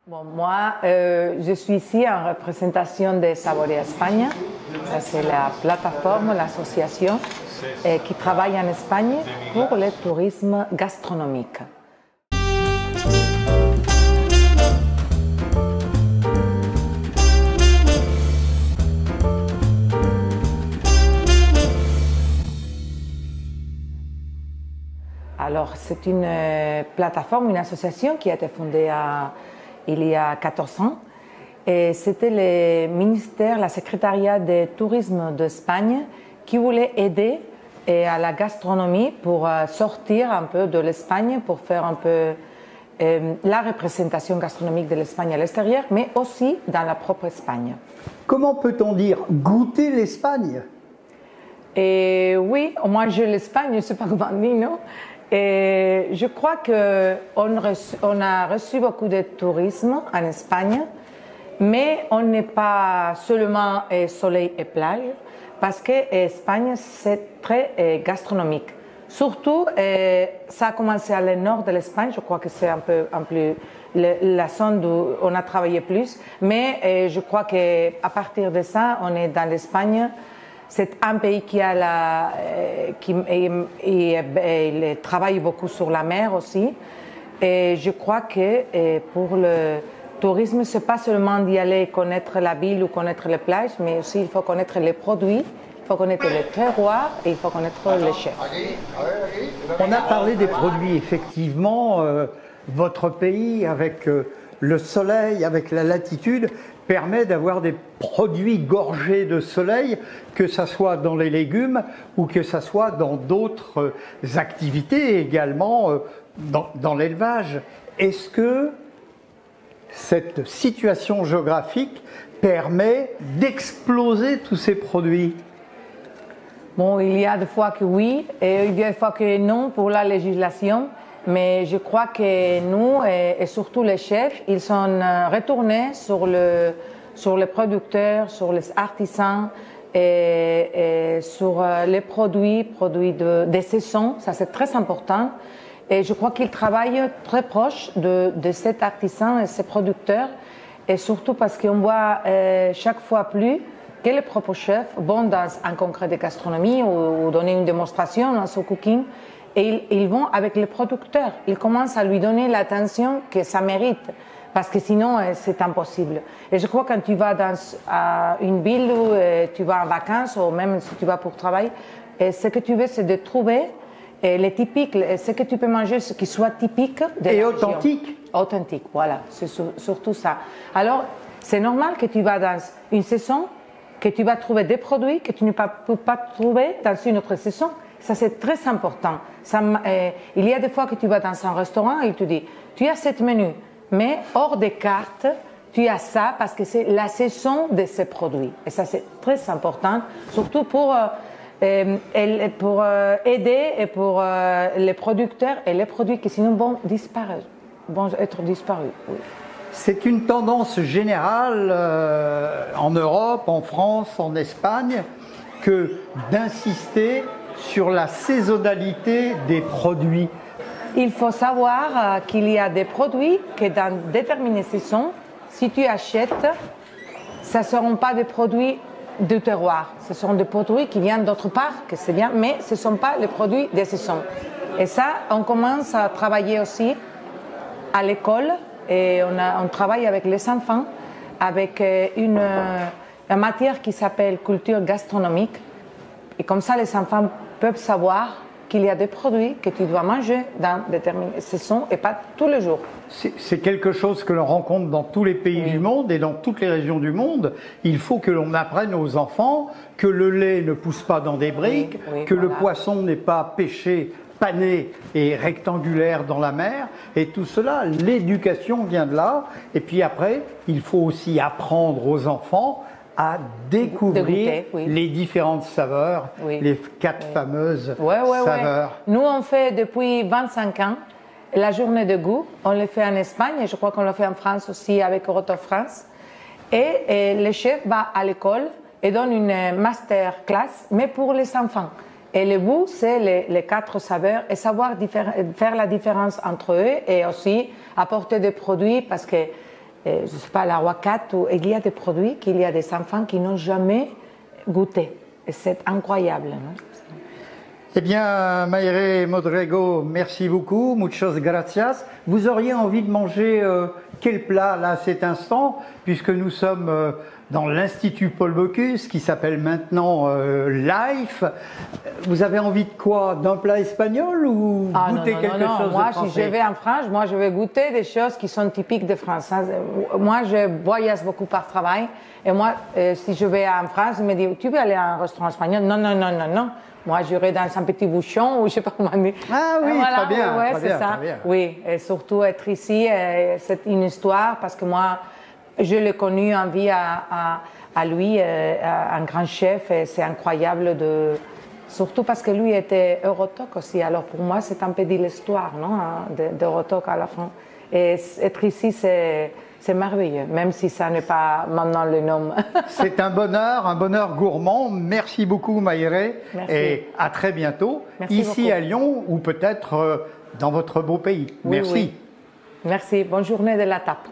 Bon, moi, je suis ici en représentation de Saborea España. Ça, c'est la plateforme, l'association qui travaille en Espagne pour le tourisme gastronomique. Alors, c'est une plateforme, une association qui a été fondée il y a 14 ans. Et c'était le ministère, la secrétariat de tourisme d'Espagne qui voulait aider à la gastronomie pour sortir un peu de l'Espagne, pour faire un peu la représentation gastronomique de l'Espagne à l'extérieur, mais aussi dans la propre Espagne. Comment peut-on dire goûter l'Espagne? Et oui, moi je l'Espagne, je ne sais pas comment dire, non? Et je crois qu'on a reçu beaucoup de tourisme en Espagne, mais on n'est pas seulement soleil et plage, parce que l'Espagne, c'est très gastronomique. Surtout, ça a commencé à le nord de l'Espagne, je crois que c'est un peu la zone où on a travaillé plus, mais je crois qu'à partir de ça, on est dans l'Espagne. C'est un pays qui travaille beaucoup sur la mer aussi. Et je crois que pour le tourisme, ce n'est pas seulement d'y aller connaître la ville ou connaître les plages, mais aussi il faut connaître les produits, il faut connaître les terroirs et il faut connaître les chefs. On a parlé des produits, effectivement. Votre pays, avec le soleil, avec la latitude, permet d'avoir des produits gorgés de soleil, que ce soit dans les légumes ou que ce soit dans d'autres activités, également dans l'élevage. Est-ce que cette situation géographique permet d'exploser tous ces produits? Bon, il y a des fois que oui, et il y a des fois que non pour la législation. Mais je crois que nous, et surtout les chefs, ils sont retournés sur les producteurs, sur les artisans et sur les produits des saisons. Ça, c'est très important. Et je crois qu'ils travaillent très proche de cet artisan et ces producteurs. Et surtout parce qu'on voit chaque fois plus que les propres chefs vont dans un congrès de gastronomie ou donner une démonstration dans ce cooking. Et ils vont avec les producteurs. Ils commencent à lui donner l'attention que ça mérite. Parce que sinon, c'est impossible. Et je crois que quand tu vas dans une ville où tu vas en vacances, ou même si tu vas pour travail, ce que tu veux, c'est de trouver les typiques, ce que tu peux manger, ce qui soit typique de et la authentique. Région. Authentique, voilà. C'est surtout ça. Alors, c'est normal que tu vas dans une saison, que tu vas trouver des produits que tu ne peux pas trouver dans une autre saison. Ça, c'est très important. Il y a des fois que tu vas dans un restaurant et il te dit, tu as cette menu, mais hors des cartes, tu as ça parce que c'est la saison de ces produits. Et ça, c'est très important, surtout pour aider et pour les producteurs et les produits qui sinon vont disparaître, vont être disparus. Oui. C'est une tendance générale en Europe, en France, en Espagne, que d'insister sur la saisonnalité des produits. Il faut savoir qu'il y a des produits que dans déterminées saisons, si tu achètes, ce ne seront pas des produits du terroir. Ce seront des produits qui viennent d'autre part, que c'est bien, mais ce ne sont pas les produits des saisons. Et ça, on commence à travailler aussi à l'école et on travaille avec les enfants avec une matière qui s'appelle culture gastronomique. Et comme ça, les enfants peuvent savoir qu'il y a des produits que tu dois manger dans déterminées saisons et pas tous les jours. C'est quelque chose que l'on rencontre dans tous les pays du monde et dans toutes les régions du monde. Il faut que l'on apprenne aux enfants que le lait ne pousse pas dans des briques, que le poisson n'est pas pêché, pané et rectangulaire dans la mer. Et tout cela, l'éducation vient de là. Et puis après, il faut aussi apprendre aux enfants à découvrir les différentes saveurs, les quatre fameuses saveurs. Nous, on fait depuis 25 ans la journée de goût. On le fait en Espagne et je crois qu'on le fait en France aussi avec Euroto France. Et le chef va à l'école et donne une masterclass, mais pour les enfants. Et le goût, c'est les quatre saveurs et savoir faire la différence entre eux et aussi apporter des produits parce que je ne sais pas, la Roquette, il y a des produits qu'il y a des enfants qui n'ont jamais goûté. Et c'est incroyable. Non? Eh bien, Mayre Modrego, merci beaucoup, muchas gracias. Vous auriez envie de manger quel plat là à cet instant, puisque nous sommes dans l'Institut Paul Bocuse, qui s'appelle maintenant Life. Vous avez envie de quoi? D'un plat espagnol ou goûter quelque chose moi, de français? Si je vais en France, moi, je vais goûter des choses qui sont typiques de France. Moi, je voyage beaucoup par travail. Et moi, si je vais en France, je me dis, tu veux aller à un restaurant espagnol? Non, non, non, non, non. Moi, j'irai dans un petit bouchon ou je sais pas comment dire. Ah oui, voilà, très bien. Ouais, très c'est bien, ça. très bien. Oui, et surtout être ici, c'est une histoire parce que moi, je l'ai connu en vie à lui, un grand chef, et c'est incroyable surtout parce que lui était Eurotoc aussi. Alors pour moi, c'est un peu de l'histoire, non, d'Eurotoc à la fin. Et être ici, c'est merveilleux, même si ça n'est pas maintenant le nom. C'est un bonheur gourmand. Merci beaucoup, Mayre. Merci. Et à très bientôt, Merci ici beaucoup. à Lyon ou peut-être dans votre beau pays. Oui, Merci. oui. Merci. Bonne journée de la tape.